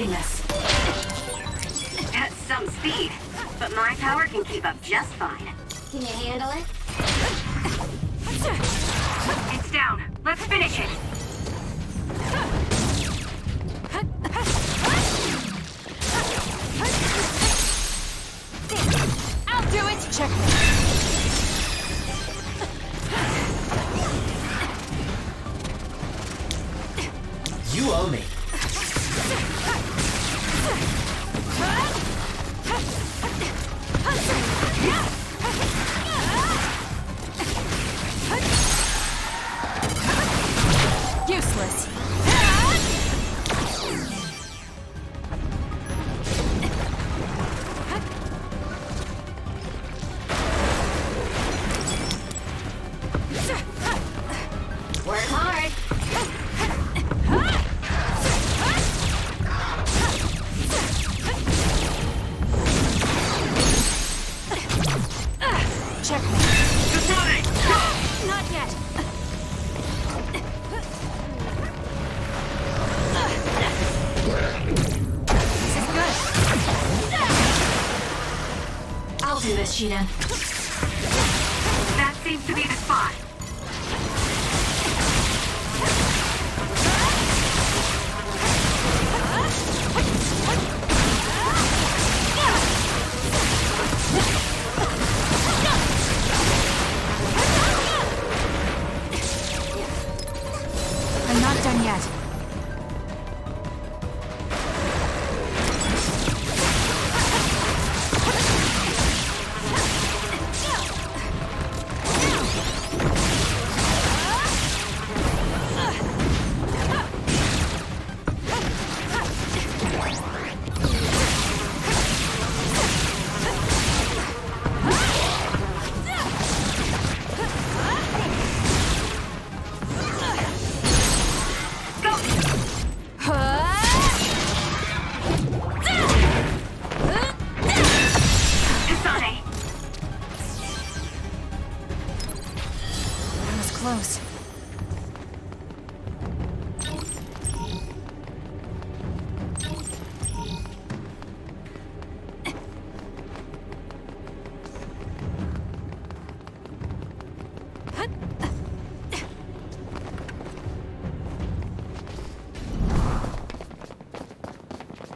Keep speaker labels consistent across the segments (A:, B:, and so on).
A: using this.
B: That's some speed, but my power can keep up just fine.
C: Can you handle it?
B: It's down. Let's finish it.
A: I'll do it. Check.
D: You owe me.
A: Useless.
C: Work hard.
A: Check.
B: Just running!
A: Not yet. This is good. I'll do this, Shiden.
B: That seems to be the spot.
A: I'm not done yet.
B: Kasane!
A: That was close.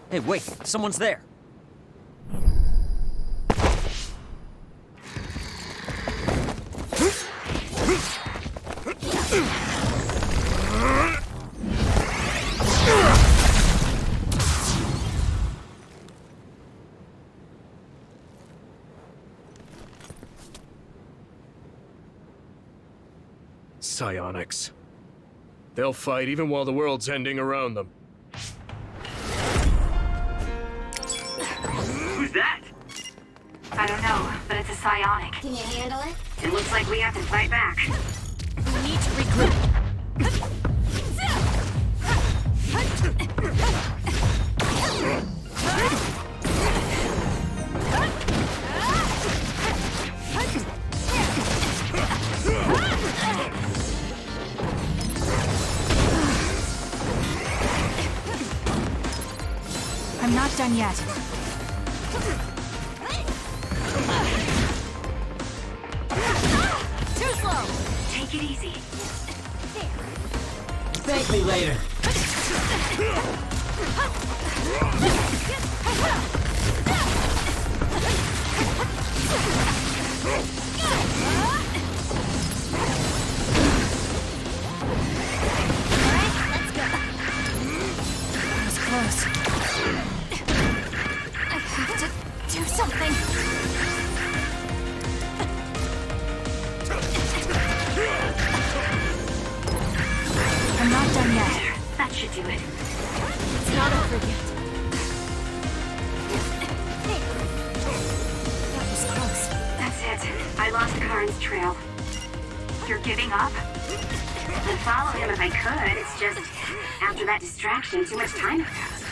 D: Hey, wait, someone's there.
E: Psionics. They'll fight even while the world's ending around them.
B: Who's that? I don't know, but it's a psionic.
C: Can you handle it?
B: It looks like we have to fight back.
A: We need to regroup. I'm not done yet. Too slow.
B: Take it easy.
D: Thank me later.
A: That was close. I have to do something. I'm not done yet.
B: That should do it.
A: It's not over yet. That was close.
B: That's it. I lost Karin's trail. You're giving up? I'd follow him if I could. It's just, after that distraction, too much time passed.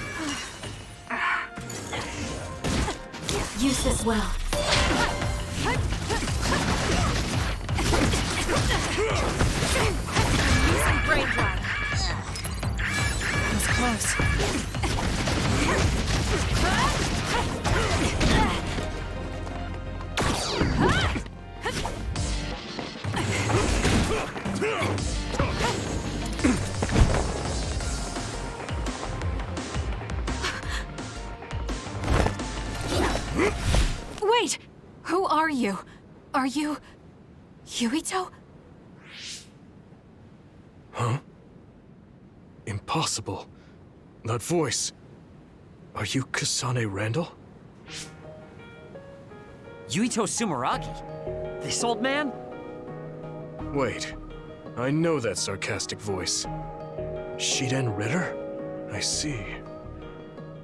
A: Use this well. Using brain drive. That was close. Wait! Who are you? Are you... Yuito?
E: Huh? Impossible. That voice. Are you Kasane Randall?
D: Yuito Sumeragi? This old man?
E: Wait. I know that sarcastic voice. Shiden Ritter? I see.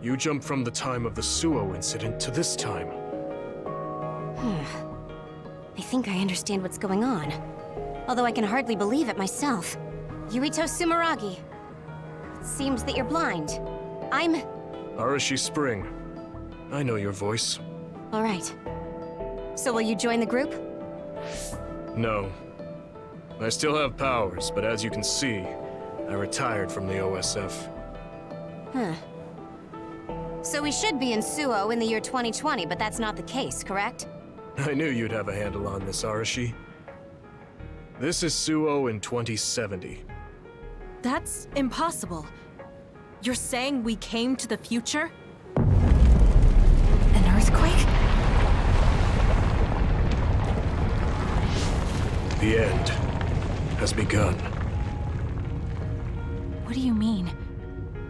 E: You jumped from the time of the Suo incident to this time.
C: I think I understand what's going on. Although I can hardly believe it myself. Yuito Sumeragi. It seems that you're blind. I'm...
E: Arashi Spring. I know your voice.
C: All right. So will you join the group?
E: No. I still have powers, but as you can see, I retired from the OSF.
C: Huh. So we should be in Suo in the year 2020, but that's not the case, correct?
E: I knew you'd have a handle on this, Arashi. This is Suo in 2070.
A: That's impossible. You're saying we came to the future? An earthquake?
E: The end has begun.
A: What do you mean?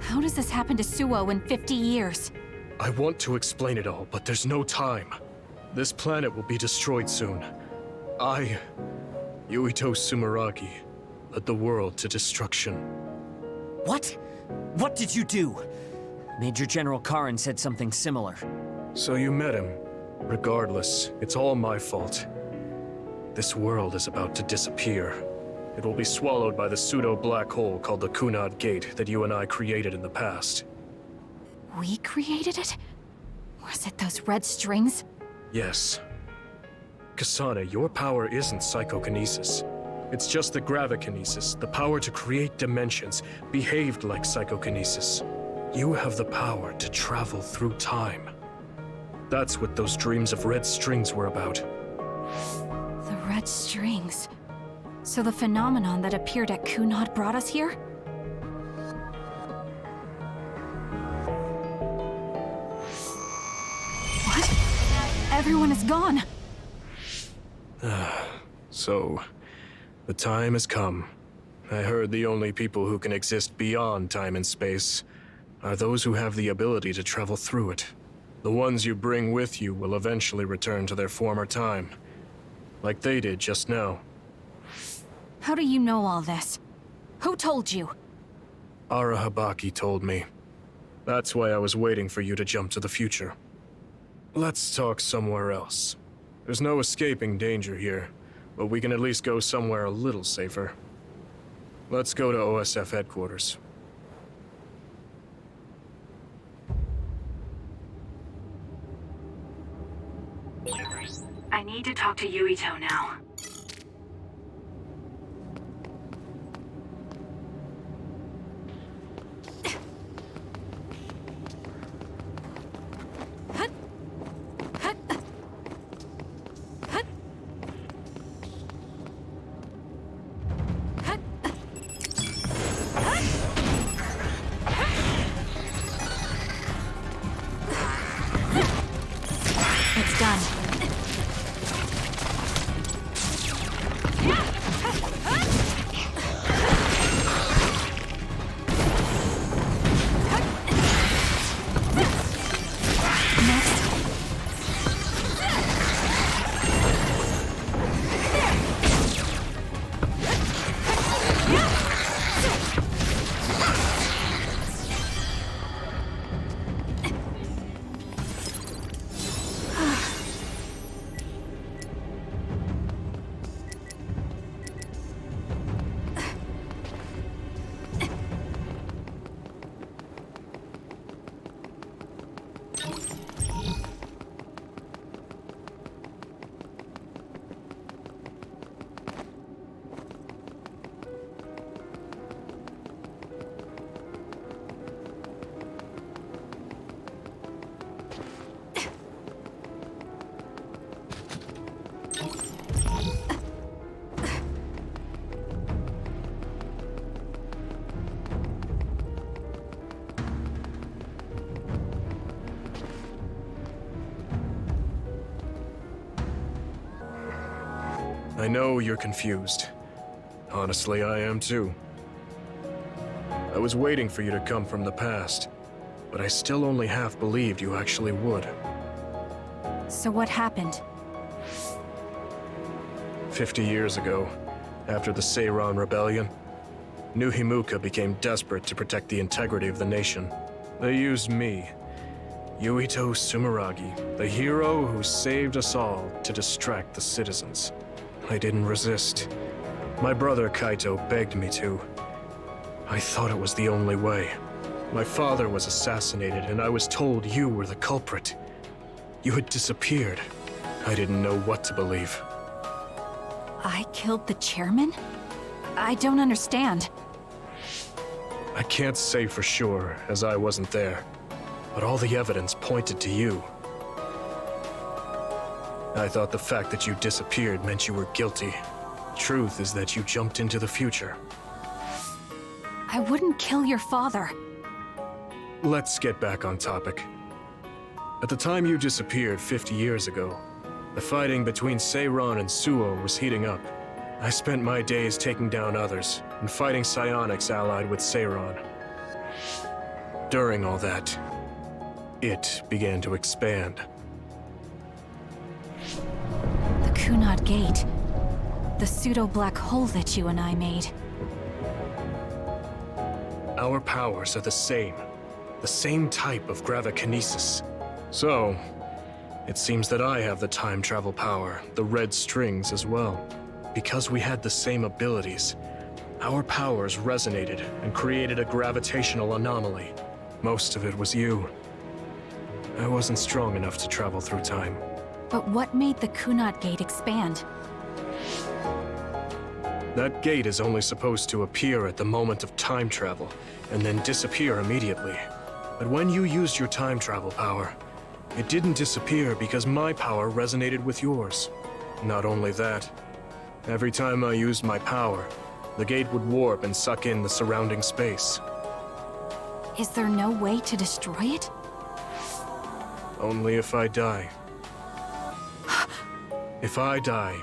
A: How does this happen to Suo in 50 years?
E: I want to explain it all, but there's no time. This planet will be destroyed soon. I, Yuito Sumeragi, led the world to destruction.
D: What? What did you do? Major General Karin said something similar.
E: So you met him. Regardless, it's all my fault. This world is about to disappear. It will be swallowed by the pseudo-black hole called the Kunad Gate that you and I created in the past.
A: We created it? Was it those red strings?
E: Yes. Kasane, your power isn't psychokinesis. It's just the gravikinesis, the power to create dimensions, behaved like psychokinesis. You have the power to travel through time. That's what those dreams of red strings were about.
A: The red strings. So the phenomenon that appeared at Kunad brought us here? What? Everyone is gone.
E: So, the time has come. I heard the only people who can exist beyond time and space are those who have the ability to travel through it. The ones you bring with you will eventually return to their former time, like they did just now.
A: How do you know all this? Who told you?
E: Arahabaki told me. That's why I was waiting for you to jump to the future. Let's talk somewhere else. There's no escaping danger here, but we can at least go somewhere a little safer. Let's go to OSF headquarters.
B: I need to talk to Yuito now.
A: It's done.
E: I know you're confused. Honestly, I am too. I was waiting for you to come from the past, but I still only half believed you actually would.
A: So what happened?
E: 50 years ago, after the Seiran Rebellion, New Himuka became desperate to protect the integrity of the nation. They used me, Yuito Sumeragi, the hero who saved us all, to distract the citizens. I didn't resist. My brother Kaito begged me to. I thought it was the only way. My father was assassinated, and I was told you were the culprit. You had disappeared. I didn't know what to believe.
A: I killed the chairman? I don't understand.
E: I can't say for sure, as I wasn't there, but all the evidence pointed to you. I thought the fact that you disappeared meant you were guilty. Truth is that you jumped into the future.
A: I wouldn't kill your father.
E: Let's get back on topic. At the time you disappeared 50 years ago, the fighting between Seiran and Suo was heating up. I spent my days taking down others and fighting psionics allied with Seiran. During all that, it began to expand.
A: The Kunad Gate. The pseudo-black hole that you and I made.
E: Our powers are the same type of gravikinesis. So, it seems that I have the time travel power, the red strings as well. Because we had the same abilities, our powers resonated and created a gravitational anomaly. Most of it was you. I wasn't strong enough to travel through time.
A: But what made the Kunad Gate expand?
E: That gate is only supposed to appear at the moment of time travel, and then disappear immediately. But when you used your time travel power, it didn't disappear because my power resonated with yours. Not only that, every time I used my power, the gate would warp and suck in the surrounding space.
A: Is there no way to destroy it?
E: Only if I die. If I die,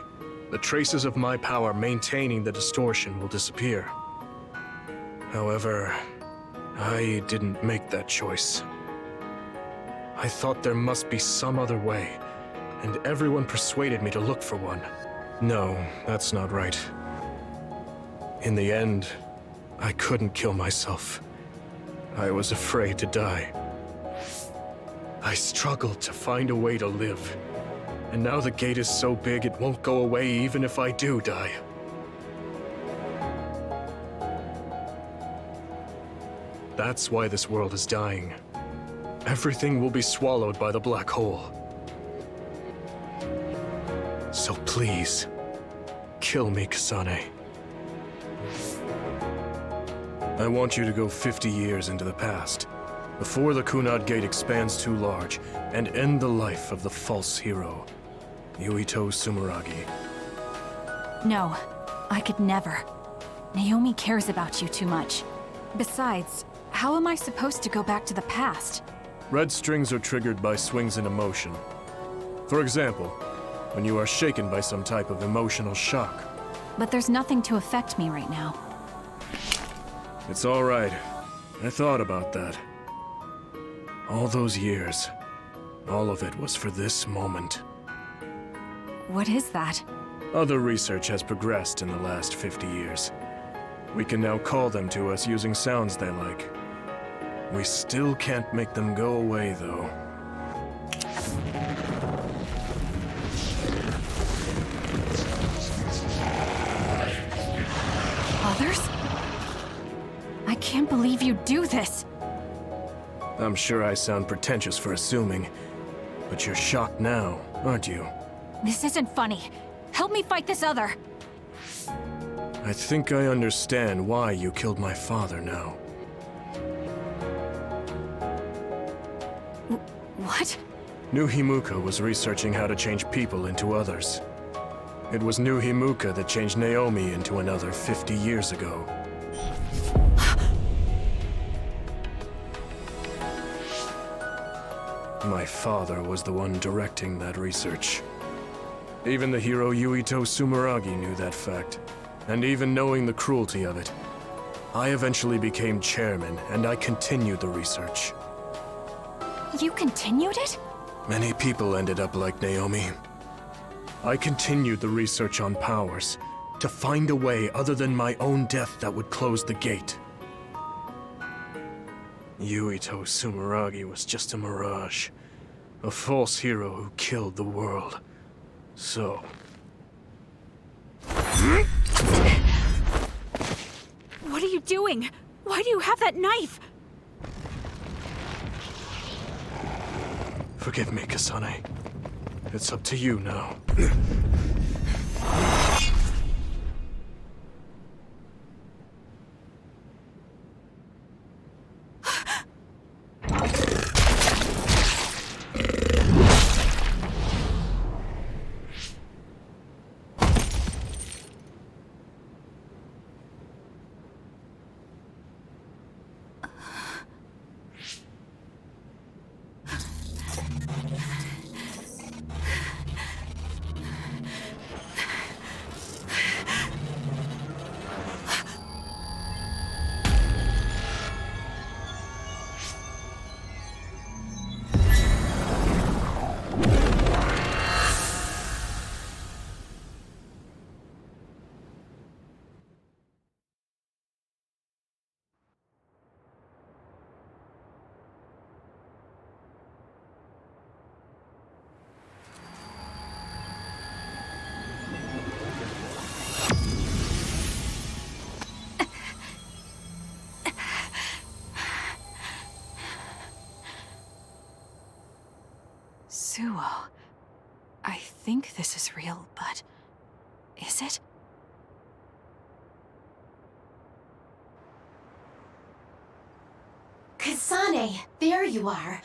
E: the traces of my power maintaining the distortion will disappear. However, I didn't make that choice. I thought there must be some other way, and everyone persuaded me to look for one. No, that's not right. In the end, I couldn't kill myself. I was afraid to die. I struggled to find a way to live. And now the gate is so big it won't go away even if I do die. That's why this world is dying. Everything will be swallowed by the black hole. So please, kill me, Kasane. I want you to go 50 years into the past, before the Kunad Gate expands too large, and end the life of the false hero, Yuito Sumeragi.
A: No, I could never. Naomi cares about you too much. Besides, how am I supposed to go back to the past?
E: Red strings are triggered by swings in emotion. For example, when you are shaken by some type of emotional shock.
A: But there's nothing to affect me right now.
E: It's all right. I thought about that. All those years, all of it was for this moment.
A: What is that?
E: Other research has progressed in the last 50 years. We can now call them to us using sounds they like. We still can't make them go away, though.
A: Others? I can't believe you do this!
E: I'm sure I sound pretentious for assuming, but you're shocked now, aren't you?
A: This isn't funny. Help me fight this other!
E: I think I understand why you killed my father now.
A: What?
E: New Himuka was researching how to change people into others. It was New Himuka that changed Naomi into another 50 years ago. My father was the one directing that research. Even the hero Yuito Sumeragi knew that fact. And even knowing the cruelty of it, I eventually became chairman, and I continued the research.
A: You continued it?
E: Many people ended up like Naomi. I continued the research on powers, to find a way other than my own death that would close the gate. Yuito Sumeragi was just a mirage. A false hero who killed the world. So...
A: What are you doing? Why do you have that knife?
E: Forgive me, Kasane. It's up to you now.
A: Suo. I think this is real, but... is it?
F: Kasane, there you are.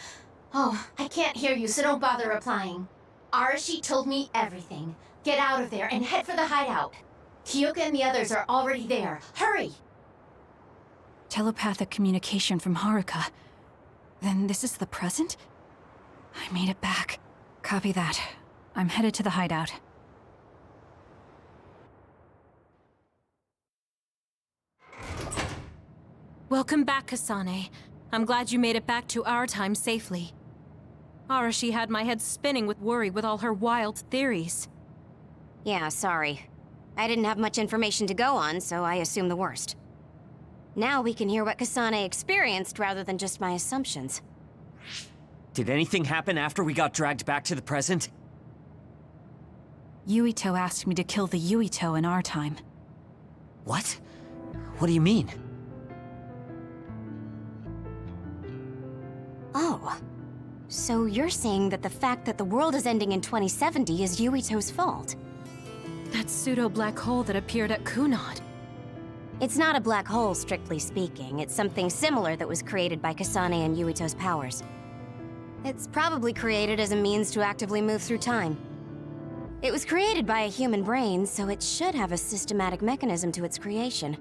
F: Oh, I can't hear you, so don't bother replying. Arashi told me everything. Get out of there and head for the hideout. Kyoka and the others are already there. Hurry!
A: Telepathic communication from Haruka. Then this is the present? I made it back. Copy that. I'm headed to the hideout.
G: Welcome back, Kasane. I'm glad you made it back to our time safely. Arashi had my head spinning with worry with all her wild theories.
C: Yeah, sorry. I didn't have much information to go on, so I assumed the worst. Now we can hear what Kasane experienced rather than just my assumptions.
D: Did anything happen after we got dragged back to the present?
A: Yuito asked me to kill the Yuito in our time.
D: What? What do you mean?
C: Oh. So you're saying that the fact that the world is ending in 2070 is Yuito's fault?
G: That pseudo-black hole that appeared at Kunad.
C: It's not a black hole, strictly speaking. It's something similar that was created by Kasane and Yuito's powers. It's probably created as a means to actively move through time. It was created by a human brain, so it should have a systematic mechanism to its creation.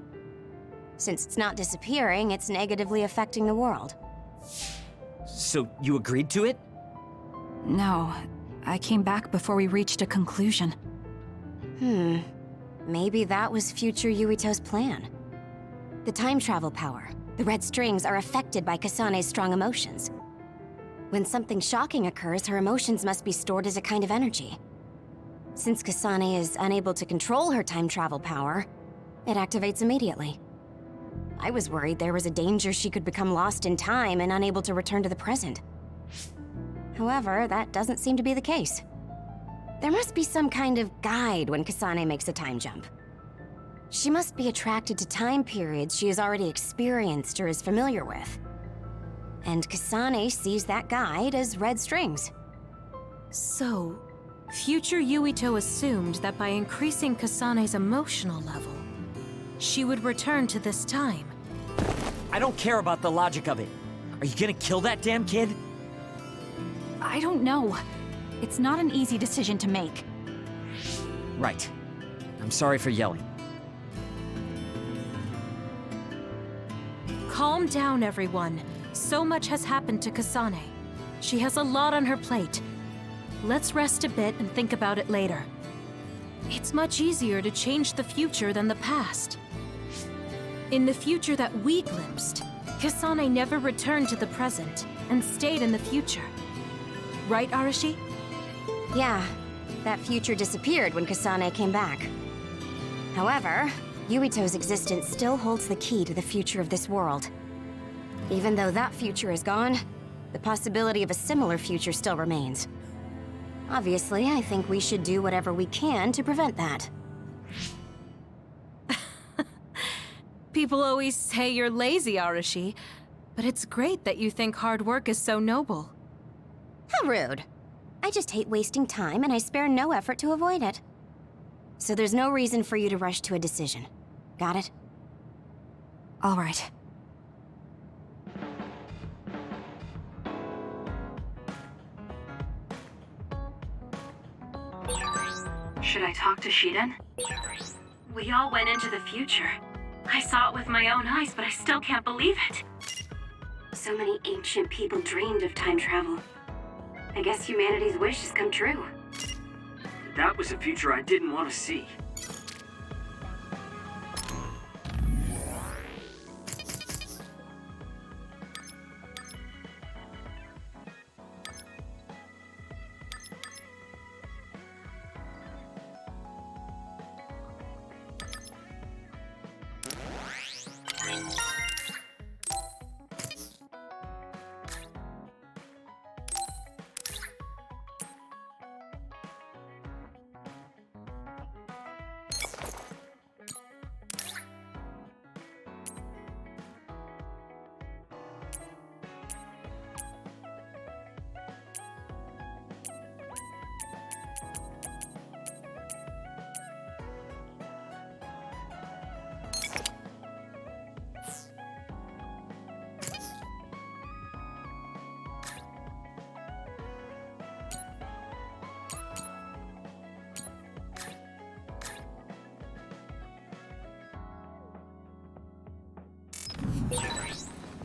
C: Since it's not disappearing, it's negatively affecting the world.
D: So you agreed to it?
A: No, I came back before we reached a conclusion.
C: Maybe that was future Yuito's plan. The time travel power, the red strings, are affected by Kasane's strong emotions. When something shocking occurs, her emotions must be stored as a kind of energy. Since Kasane is unable to control her time travel power, it activates immediately. I was worried there was a danger she could become lost in time and unable to return to the present. However, that doesn't seem to be the case. There must be some kind of guide when Kasane makes a time jump. She must be attracted to time periods she has already experienced or is familiar with. And Kasane sees that guide as red strings.
G: So, future Yuito assumed that by increasing Kasane's emotional level, she would return to this time.
D: I don't care about the logic of it. Are you gonna kill that damn kid?
A: I don't know. It's not an easy decision to make.
D: Right. I'm sorry for yelling.
G: Calm down, everyone. So much has happened to Kasane. She has a lot on her plate. Let's rest a bit and think about it later. it's much easier to change the future than the past. In the future that we glimpsed, Kasane never returned to the present and stayed in the future. Right, Arashi?
C: Yeah, that future disappeared when Kasane came back. However, Yuito's existence still holds the key to the future of this world. Even though that future is gone, the possibility of a similar future still remains. Obviously, I think we should do whatever we can to prevent that.
G: People always say you're lazy, Arashi, but it's great that you think hard work is so noble.
C: How rude. I just hate wasting time, and I spare no effort to avoid it. So there's no reason for you to rush to a decision. Got it?
A: All right.
B: Should I talk to Shiden? We all went into the future. I saw it with my own eyes, but I still can't believe it. So many ancient people dreamed of time travel. I guess humanity's wish has come true.
D: That was a future I didn't want to see.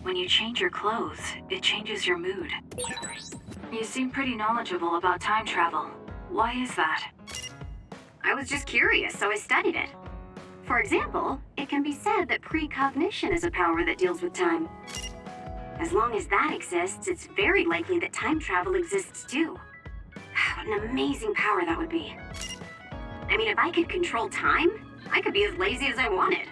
B: When you change your clothes, it changes your mood. You seem pretty knowledgeable about time travel. Why is that?
H: I was just curious, so I studied it. For example, it can be said that precognition is a power that deals with time. As long as that exists, it's very likely that time travel exists too. What an amazing power that would be. I mean, if I could control time, I could be as lazy as I wanted.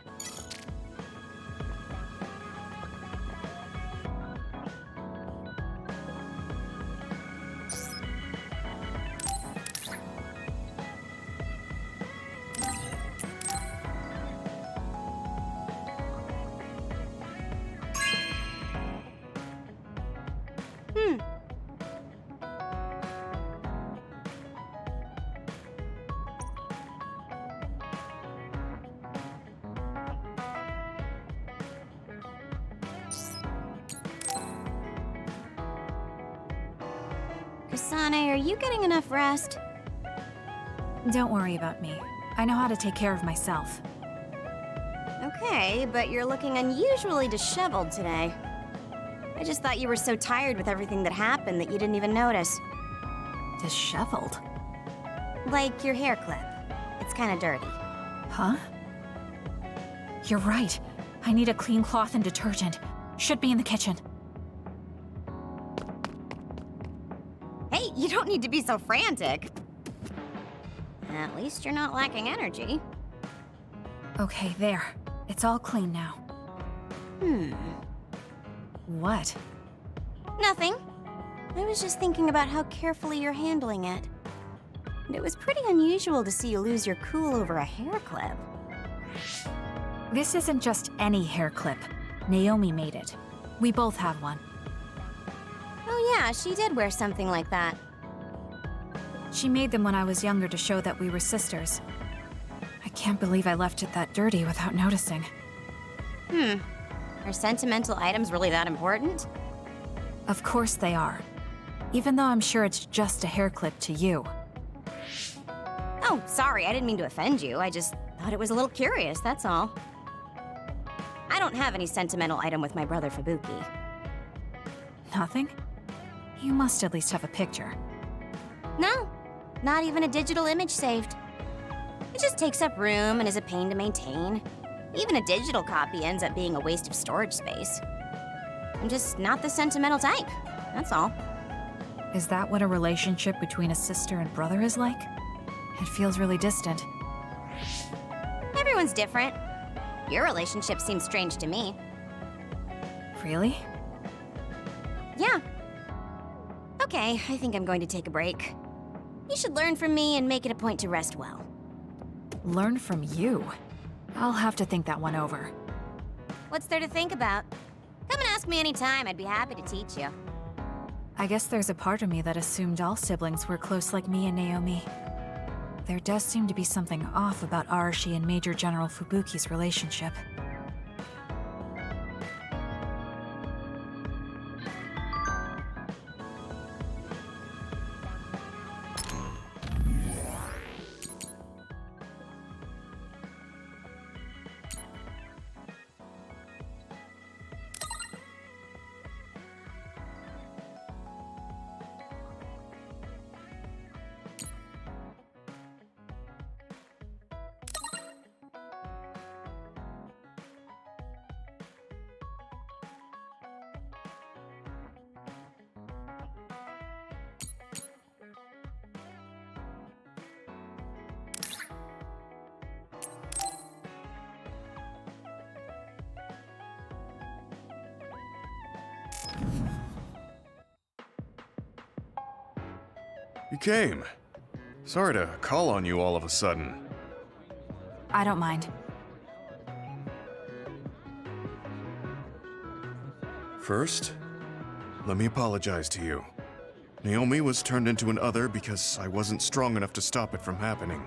C: Kasane, are you getting enough rest?
A: Don't worry about me. I know how to take care of myself.
C: Okay, but you're looking unusually disheveled today. I just thought you were so tired with everything that happened that you didn't even notice.
A: Disheveled?
C: Like your hair clip. It's kinda dirty.
A: Huh? You're right. I need a clean cloth and detergent. Should be in the kitchen.
C: Hey, you don't need to be so frantic. At least you're not lacking energy.
A: Okay, there. It's all clean now. What?
C: Nothing. I was just thinking about how carefully you're handling it. And it was pretty unusual to see you lose your cool over a hair clip.
A: This isn't just any hair clip. Naomi made it. We both have one.
C: Oh yeah, she did wear something like that.
A: She made them when I was younger to show that we were sisters. I can't believe I left it that dirty without noticing.
C: Are sentimental items really that important?
A: Of course they are. Even though I'm sure it's just a hair clip to you.
C: Oh, sorry, I didn't mean to offend you. I just thought it was a little curious, that's all. I don't have any sentimental item with my brother Fubuki.
A: Nothing? You must at least have a picture.
C: No, not even a digital image saved. It just takes up room and is a pain to maintain. Even a digital copy ends up being a waste of storage space. I'm just not the sentimental type, that's all.
A: Is that what a relationship between a sister and brother is like? It feels really distant.
C: Everyone's different. Your relationship seems strange to me.
A: Really?
C: Yeah. Okay, I think I'm going to take a break. You should learn from me and make it a point to rest well.
A: Learn from you? I'll have to think that one over.
C: What's there to think about? Come and ask me anytime, I'd be happy to teach you.
A: I guess there's a part of me that assumed all siblings were close like me and Naomi. There does seem to be something off about Arashi and Major General Fubuki's relationship.
I: You came. Sorry to call on you all of a sudden.
A: I don't mind.
I: First, let me apologize to you. Naomi was turned into an other because I wasn't strong enough to stop it from happening.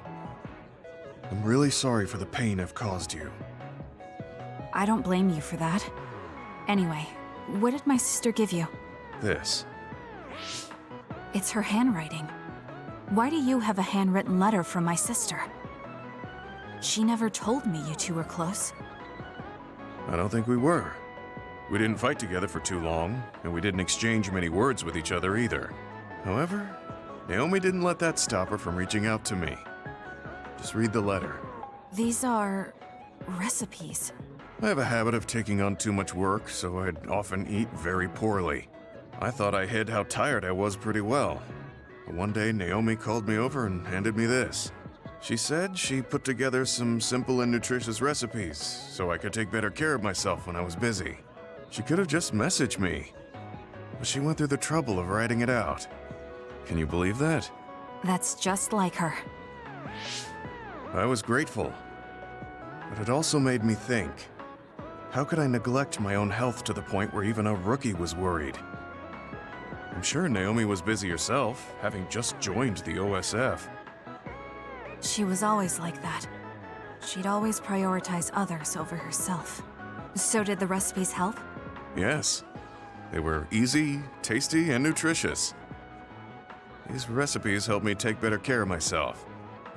I: I'm really sorry for the pain I've caused you.
A: I don't blame you for that. Anyway, what did my sister give you?
I: This.
A: It's her handwriting. Why do you have a handwritten letter from my sister? She never told me you two were close.
I: I don't think we were. We didn't fight together for too long, and we didn't exchange many words with each other either. However, Naomi didn't let that stop her from reaching out to me. Just read the letter.
A: These are recipes.
I: I have a habit of taking on too much work, so I'd often eat very poorly. I thought I hid how tired I was pretty well. But one day, Naomi called me over and handed me this. She said she put together some simple and nutritious recipes, so I could take better care of myself when I was busy. She could have just messaged me, but she went through the trouble of writing it out. Can you believe that?
A: That's just like her.
I: I was grateful, but it also made me think. How could I neglect my own health to the point where even a rookie was worried? I'm sure Naomi was busy herself, having just joined the OSF.
A: She was always like that. She'd always prioritize others over herself. So did the recipes help?
I: Yes. They were easy, tasty, and nutritious. These recipes helped me take better care of myself.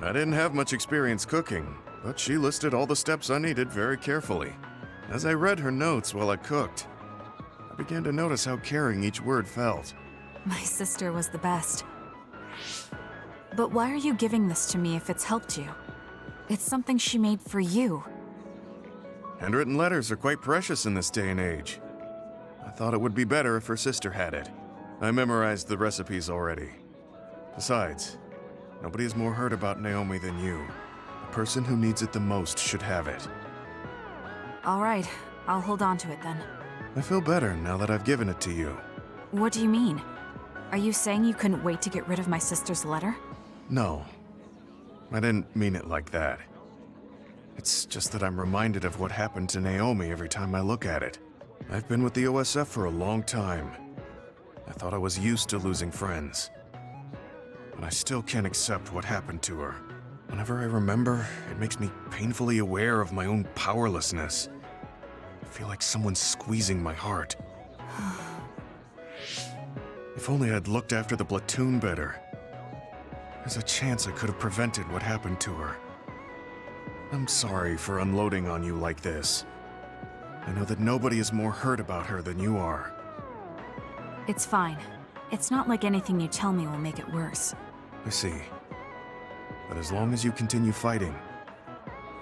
I: I didn't have much experience cooking, but she listed all the steps I needed very carefully. As I read her notes while I cooked, I began to notice how caring each word felt.
A: My sister was the best. But why are you giving this to me if it's helped you? It's something she made for you.
I: Handwritten letters are quite precious in this day and age. I thought it would be better if her sister had it. I memorized the recipes already. Besides, nobody has more heard about Naomi than you. The person who needs it the most should have it.
A: All right, I'll hold on to it then.
I: I feel better now that I've given it to you.
A: What do you mean? Are you saying you couldn't wait to get rid of my sister's letter?
I: No. I didn't mean it like that. It's just that I'm reminded of what happened to Naomi every time I look at it. I've been with the OSF for a long time. I thought I was used to losing friends. But I still can't accept what happened to her. Whenever I remember, it makes me painfully aware of my own powerlessness. I feel like someone's squeezing my heart. If only I'd looked after the Platoon better. There's a chance I could have prevented what happened to her. I'm sorry for unloading on you like this. I know that nobody is more hurt about her than you are.
A: It's fine. It's not like anything you tell me will make it worse.
I: I see. But as long as you continue fighting,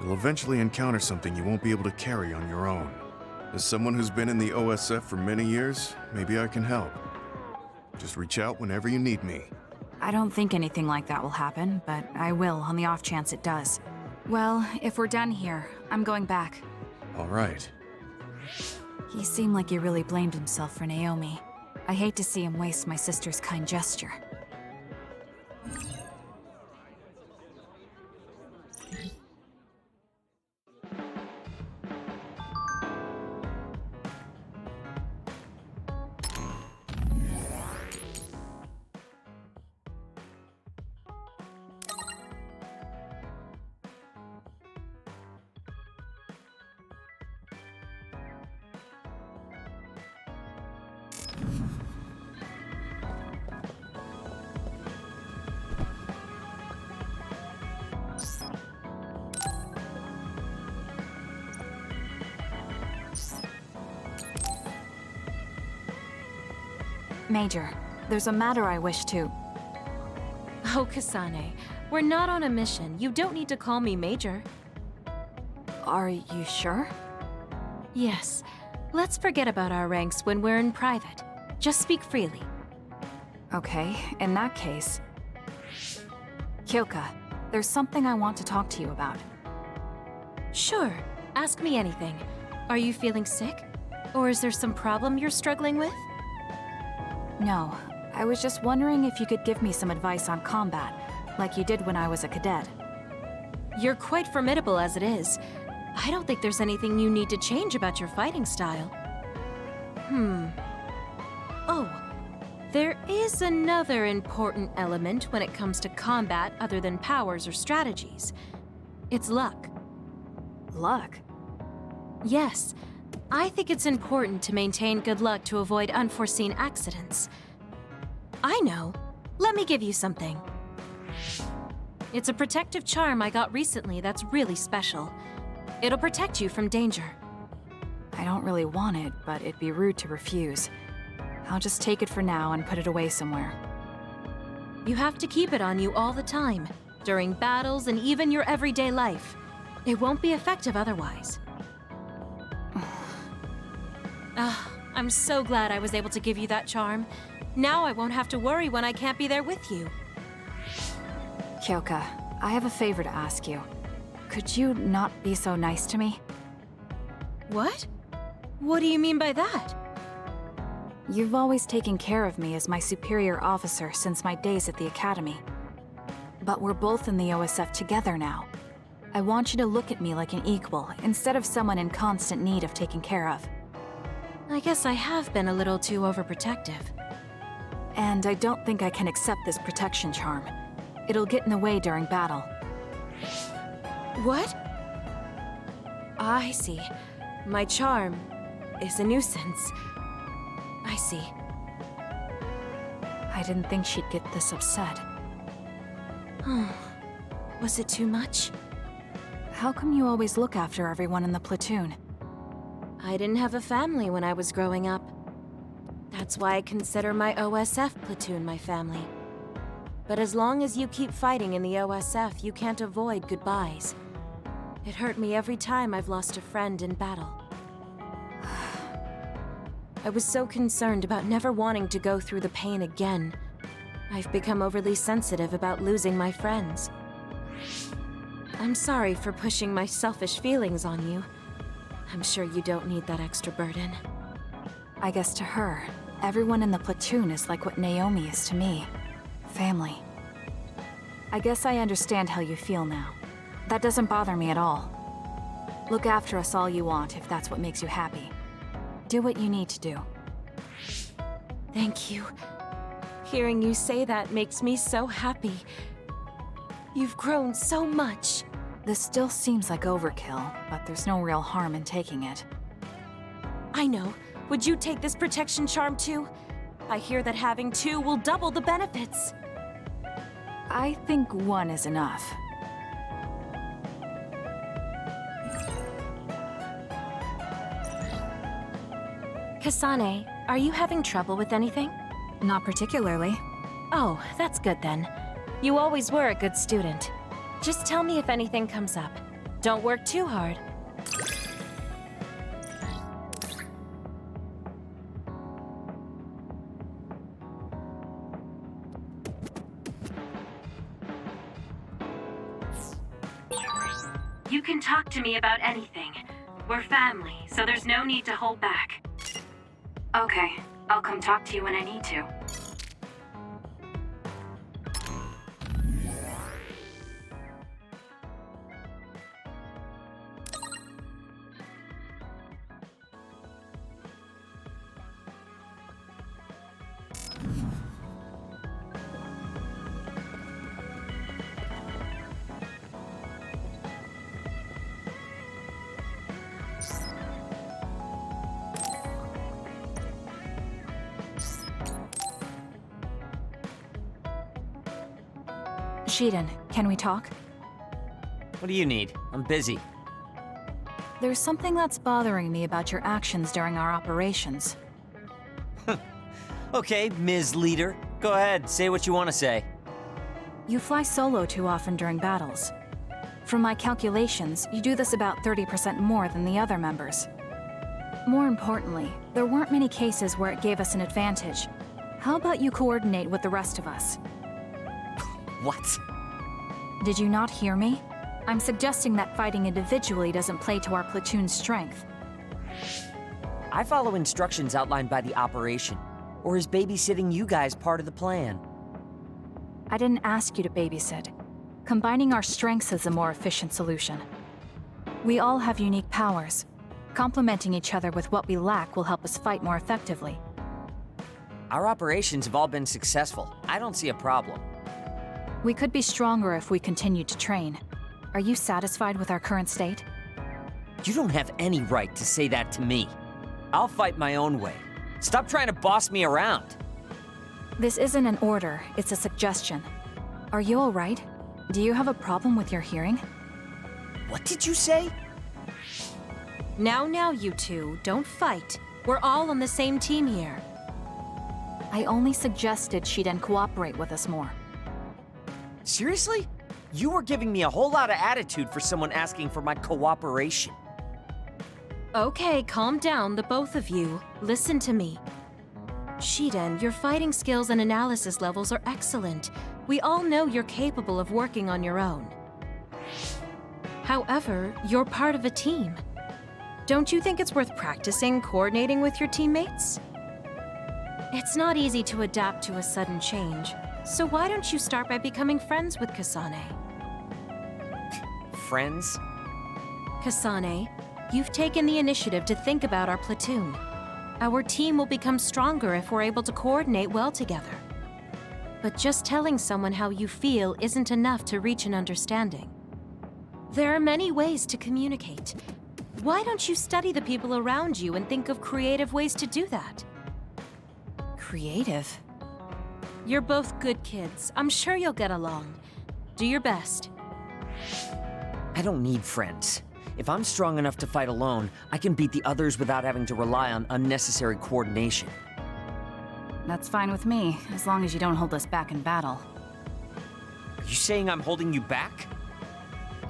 I: you'll eventually encounter something you won't be able to carry on your own. As someone who's been in the OSF for many years, maybe I can help. Just reach out whenever you need me.
A: I don't think anything like that will happen, but I will on the off chance it does. Well, if we're done here, I'm going back.
I: All right.
A: He seemed like he really blamed himself for Naomi. I hate to see him waste my sister's kind gesture. Major, there's a matter I wish to...
G: Oh, Kasane, we're not on a mission. You don't need to call me Major.
A: Are you sure?
G: Yes. Let's forget about our ranks when we're in private. Just speak freely.
A: Okay, in that case... Kyoka, there's something I want to talk to you about.
G: Sure. Ask me anything. Are you feeling sick? Or is there some problem you're struggling with?
A: No, I was just wondering if you could give me some advice on combat, like you did when I was a cadet.
G: You're quite formidable as it is. I don't think there's anything you need to change about your fighting style. Oh, there is another important element when it comes to combat other than powers or strategies. It's luck.
A: Luck?
G: Yes. I think it's important to maintain good luck to avoid unforeseen accidents. I know. Let me give you something. It's a protective charm I got recently that's really special. It'll protect you from danger.
A: I don't really want it, but it'd be rude to refuse. I'll just take it for now and put it away somewhere.
G: You have to keep it on you all the time, during battles and even your everyday life. It won't be effective otherwise. I'm so glad I was able to give you that charm. Now I won't have to worry when I can't be there with you.
A: Kyoka, I have a favor to ask you. Could you not be so nice to me?
G: What? What do you mean by that?
A: You've always taken care of me as my superior officer since my days at the academy. But we're both in the OSF together now. I want you to look at me like an equal, instead of someone in constant need of taking care of.
G: I guess I have been a little too overprotective.
A: And I don't think I can accept this protection charm. It'll get in the way during battle.
G: What? I see. My charm is a nuisance. I see.
A: I didn't think she'd get this upset.
G: Was it too much?
A: How come you always look after everyone in the platoon?
G: I didn't have a family when I was growing up. That's why I consider my OSF platoon my family. But as long as you keep fighting in the OSF, you can't avoid goodbyes. It hurt me every time I've lost a friend in battle. I was so concerned about never wanting to go through the pain again. I've become overly sensitive about losing my friends. I'm sorry for pushing my selfish feelings on you. I'm sure you don't need that extra burden.
A: I guess to her, everyone in the platoon is like what Naomi is to me. Family. I guess I understand how you feel now. That doesn't bother me at all. Look after us all you want if that's what makes you happy. Do what you need to do.
G: Thank you. Hearing you say that makes me so happy. You've grown so much.
A: This still seems like overkill, but there's no real harm in taking it.
G: I know. Would you take this protection charm too? I hear that having two will double the benefits.
A: I think one is enough.
G: Kasane, are you having trouble with anything?
A: Not particularly.
G: Oh, that's good then. You always were a good student. Just tell me if anything comes up. Don't work too hard.
B: You can talk to me about anything. We're family, so there's no need to hold back. Okay, I'll come talk to you when I need to.
A: Shiden, can we talk?
D: What do you need? I'm busy.
A: There's something that's bothering me about your actions during our operations.
D: Okay, Ms. Leader. Go ahead, say what you want to say.
A: You fly solo too often during battles. From my calculations, you do this about 30% more than the other members. More importantly, there weren't many cases where it gave us an advantage. How about you coordinate with the rest of us?
D: What?
A: Did you not hear me? I'm suggesting that fighting individually doesn't play to our platoon's strength.
D: I follow instructions outlined by the operation. Or is babysitting you guys part of the plan?
A: I didn't ask you to babysit. Combining our strengths is a more efficient solution. We all have unique powers. Complementing each other with what we lack will help us fight more effectively.
D: Our operations have all been successful. I don't see a problem.
A: We could be stronger if we continued to train. Are you satisfied with our current state?
D: You don't have any right to say that to me. I'll fight my own way. Stop trying to boss me around.
A: This isn't an order, it's a suggestion. Are you all right? Do you have a problem with your hearing?
D: What did you say?
G: Now, you two, don't fight. We're all on the same team here.
A: I only suggested Shiden cooperate with us more.
D: Seriously? You were giving me a whole lot of attitude for someone asking for my cooperation.
G: Okay, calm down, the both of you. Listen to me. Shiden, your fighting skills and analysis levels are excellent. We all know you're capable of working on your own. However, you're part of a team. Don't you think it's worth practicing coordinating with your teammates? It's not easy to adapt to a sudden change, so why don't you start by becoming friends with Kasane?
D: Friends?
G: Kasane, you've taken the initiative to think about our platoon. Our team will become stronger if we're able to coordinate well together. But just telling someone how you feel isn't enough to reach an understanding. There are many ways to communicate. Why don't you study the people around you and think of creative ways to do that?
A: Creative?
G: You're both good kids. I'm sure you'll get along. Do your best.
D: I don't need friends. If I'm strong enough to fight alone, I can beat the others without having to rely on unnecessary coordination.
A: That's fine with me, as long as you don't hold us back in battle.
D: Are you saying I'm holding you back?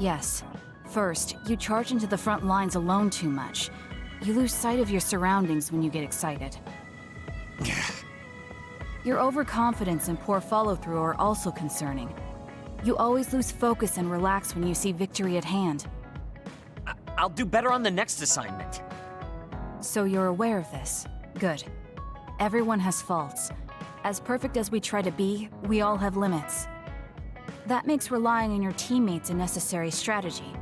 A: Yes. First, you charge into the front lines alone too much. You lose sight of your surroundings when you get excited. Your overconfidence and poor follow-through are also concerning. You always lose focus and relax when you see victory at hand.
D: I'll do better on the next assignment.
A: So you're aware of this. Good. Everyone has faults. As perfect as we try to be, we all have limits. That makes relying on your teammates a necessary strategy.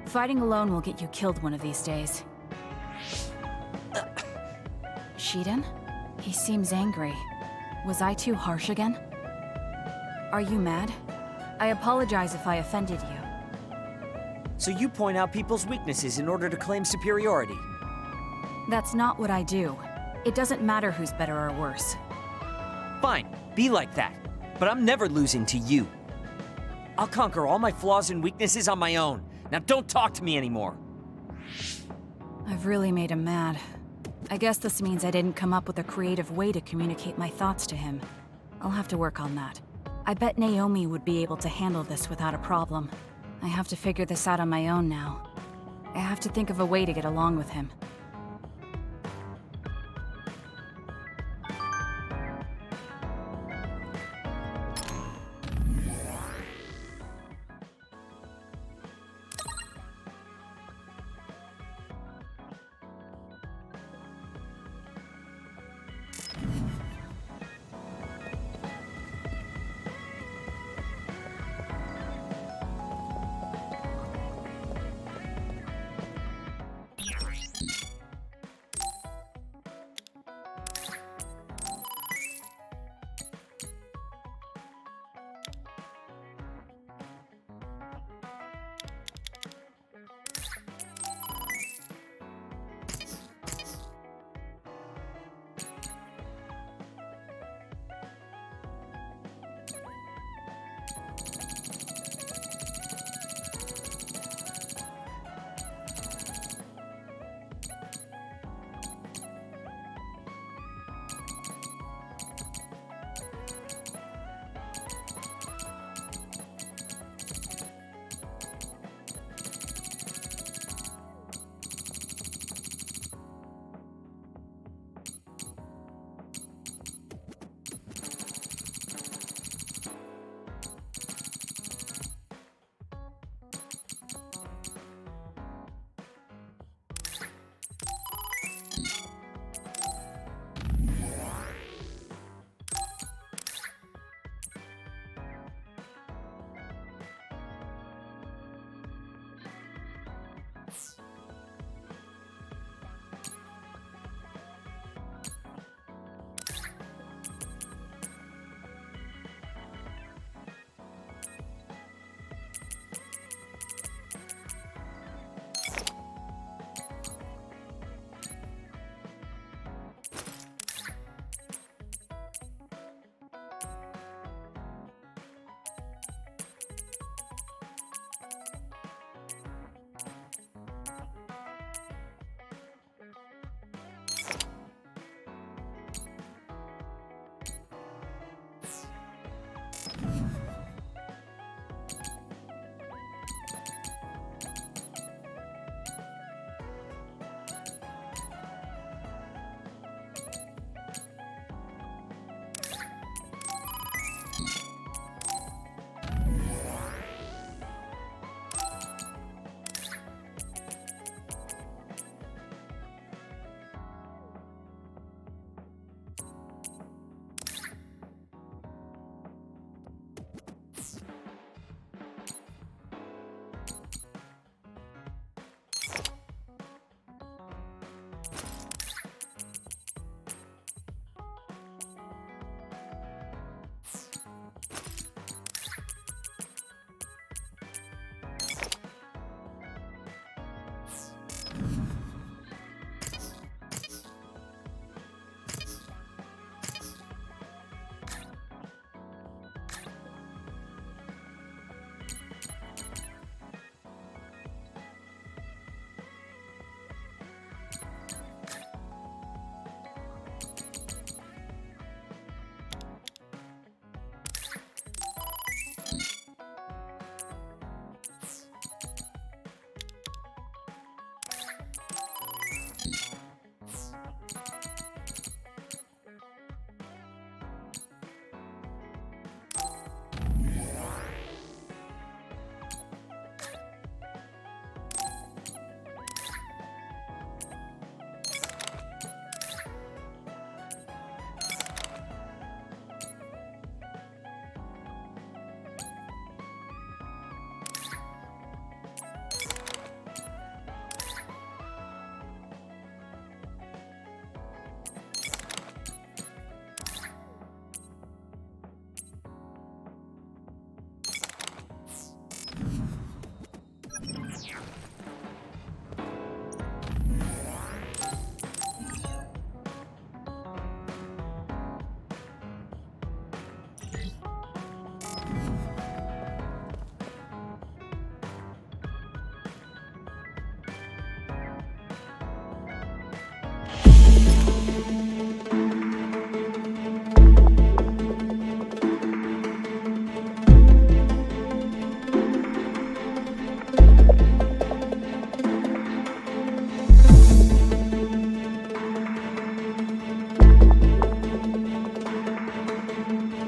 A: Fighting alone will get you killed one of these days. Shiden? He seems angry. Was I too harsh again? Are you mad? I apologize if I offended you.
D: So you point out people's weaknesses in order to claim superiority?
A: That's not what I do. It doesn't matter who's better or worse.
D: Fine, be like that. But I'm never losing to you. I'll conquer all my flaws and weaknesses on my own. Now don't talk to me anymore.
A: I've really made him mad. I guess this means I didn't come up with a creative way to communicate my thoughts to him. I'll have to work on that. I bet Naomi would be able to handle this without a problem. I have to figure this out on my own now. I have to think of a way to get along with him.